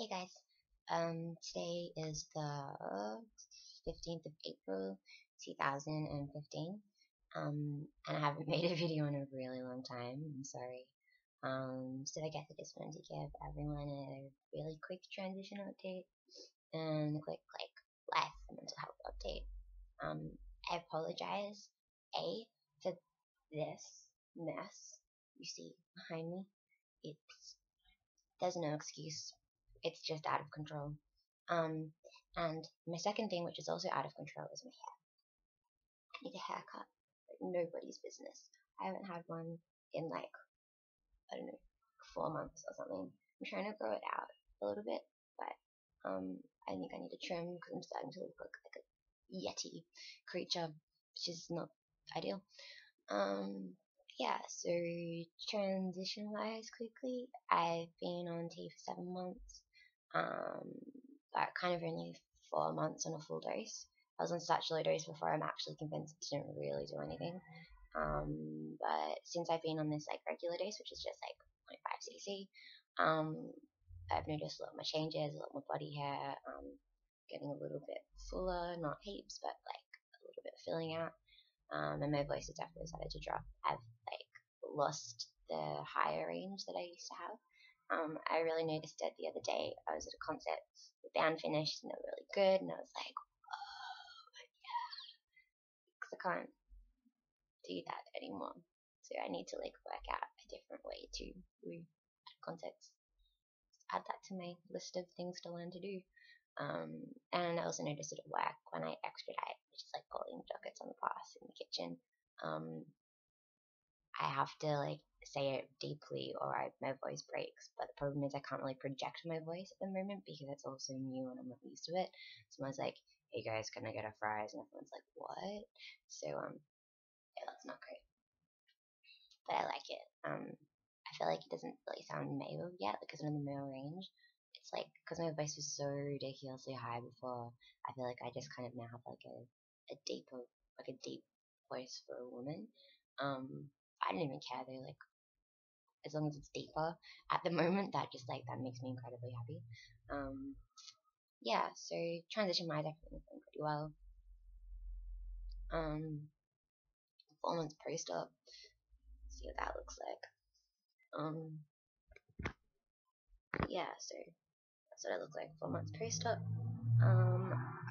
Hey guys, today is the 15th of April 2015, and I haven't made a video in a really long time, I'm sorry. So I guess I just wanted to give everyone a really quick transition update and a quick, life and mental health update. I apologize, A, for this mess you see behind me. There's no excuse. It's just out of control. Um, and my second thing, which is also out of control, is my hair. I need a haircut. Like nobody's business. I haven't had one in I don't know, 4 months or something. I'm trying to grow it out a little bit, but I think I need to trim because I'm starting to look like a yeti creature, which is not ideal. Yeah, so transition wise quickly, I've been on T for 7 months. But kind of only 4 months on a full dose. I was on such low dose before I'm actually convinced it didn't really do anything. But since I've been on this regular dose, which is just 0.5 cc, I've noticed a lot more changes, a lot more body hair, getting a little bit fuller, not heaps, but a little bit filling out. And my voice has definitely started to drop. I've lost the higher range that I used to have. I really noticed it the other day. I was at a concert, the band finished and they were really good, and I was like, oh yeah, because I can't do that anymore. So I need to work out a different way to at concerts. Add that to my list of things to learn to do. And I also noticed it at work when I extradite, which is pulling buckets on the pass in the kitchen. I have to say it deeply or my voice breaks. But the problem is I can't really project my voice at the moment because it's all so new and I'm not used to it. Someone's like, "Hey guys, can I get a fries?" And everyone's like, "What?" So yeah, that's not great. But I like it. I feel like it doesn't really sound male yet because I'm in the male range. It's because my voice was so ridiculously high before. I feel like I just kind of now have a deeper a deep voice for a woman. I don't even care though, as long as it's deeper at the moment, that just that makes me incredibly happy. Yeah, so transition wise, everything's going pretty well. 4 months post-op, see what that looks like. Yeah, so that's what I look like 4 months post-op.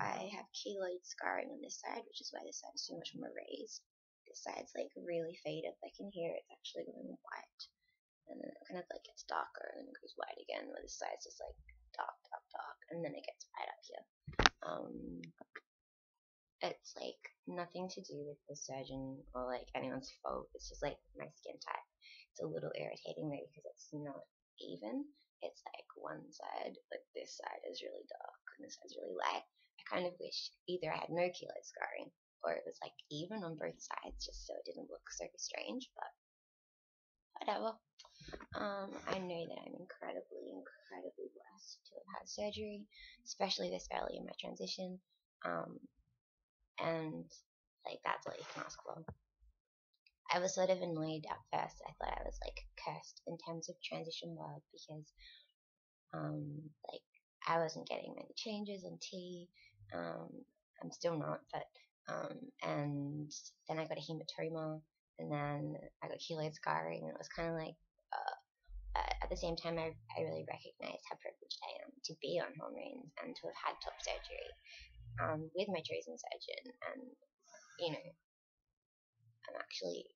I have keloid scarring on this side, which is why this side is so much more raised. This side's really faded. In here, it's actually going white, and then it kind of gets darker, and then it goes white again. Where this side's just dark, dark, dark, and then it gets white up here. It's nothing to do with the surgeon or anyone's fault. It's just my skin type. It's a little irritating though because it's not even. It's one side, this side is really dark and this side's really light. I kind of wish either I had no keloid scarring or it was even on both sides just so it didn't look so strange, but whatever. I know that I'm incredibly, incredibly blessed to have had surgery, especially this early in my transition. And that's all you can ask for. I was sort of annoyed at first. I thought I was cursed in terms of transition world because I wasn't getting many changes on T. I'm still not, but and then I got a hematoma, and then I got keloid scarring, and it was kind of at the same time, I really recognize how privileged I am to be on hormones and to have had top surgery with my chosen surgeon, and I'm actually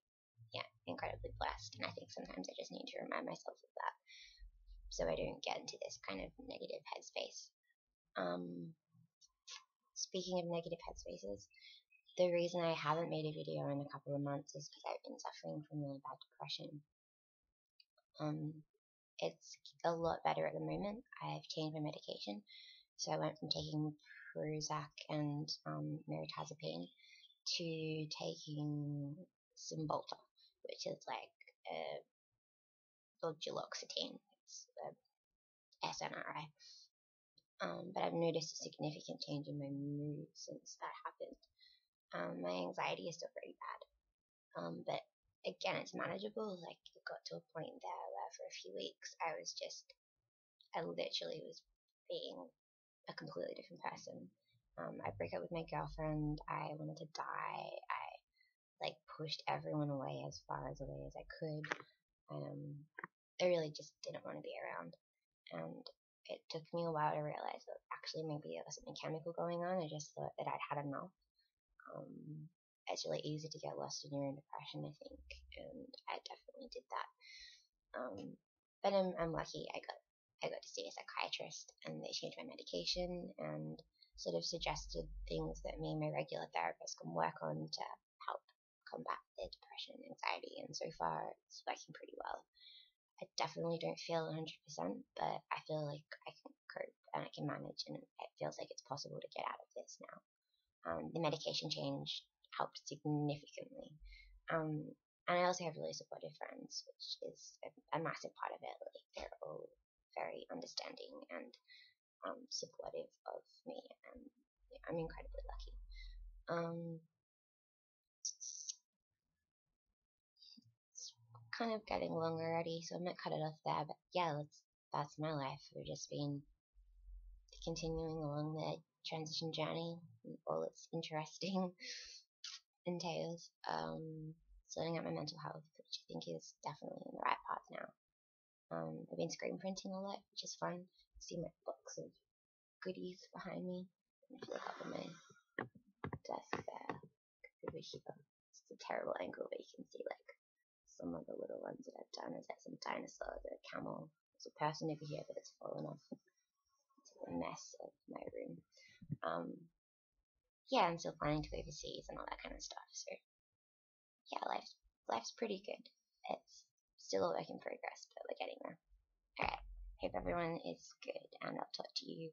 incredibly blessed, and I think sometimes I just need to remind myself of that so I don't get into this kind of negative headspace. Speaking of negative headspaces, the reason I haven't made a video in a couple of months is because I've been suffering from really bad depression. It's a lot better at the moment. I've changed my medication, so I went from taking Prozac and mirtazapine to taking Cymbalta, which is duloxetine. It's SNRI. But I've noticed a significant change in my mood since that happened. My anxiety is still pretty bad. But again, it's manageable. It got to a point there where for a few weeks I literally was being a completely different person. I break up with my girlfriend. I wanted to die. I like pushed everyone away as far as away as I could. I really just didn't want to be around. And it took me a while to realize that actually maybe there was something chemical going on. I just thought that I'd had enough. It's really easy to get lost in your own depression, I think, and I definitely did that. But I'm lucky. I got to see a psychiatrist, and they changed my medication and sort of suggested things that me and my regular therapist can work on to help combat the depression and anxiety. And so far, it's working pretty well. I definitely don't feel 100%, but I feel like I can cope and I can manage, and it feels like it's possible to get out of this now. The medication change helped significantly. And I also have really supportive friends, which is a massive part of it. Like, they're all very understanding and supportive of me, and I'm incredibly lucky. It's kind of getting long already, so I might cut it off there. But yeah, that's my life. We've just been continuing along the transition journey, and all its interesting entails. Sorting out my mental health, which I think is definitely on the right path now. I've been screen printing a lot, which is fun. See my box of goodies behind me. If you look up on my desk there, over here, it's a terrible angle, but you can see like some of the little ones that I've done. There's like some dinosaurs, a camel, there's a person over here, but it's fallen off into the mess of my room. Yeah, I'm still planning to go overseas and all that kind of stuff. So yeah, life's pretty good. It's still a work in progress, but we're getting there. Alright, hope everyone is good, and I'll talk to you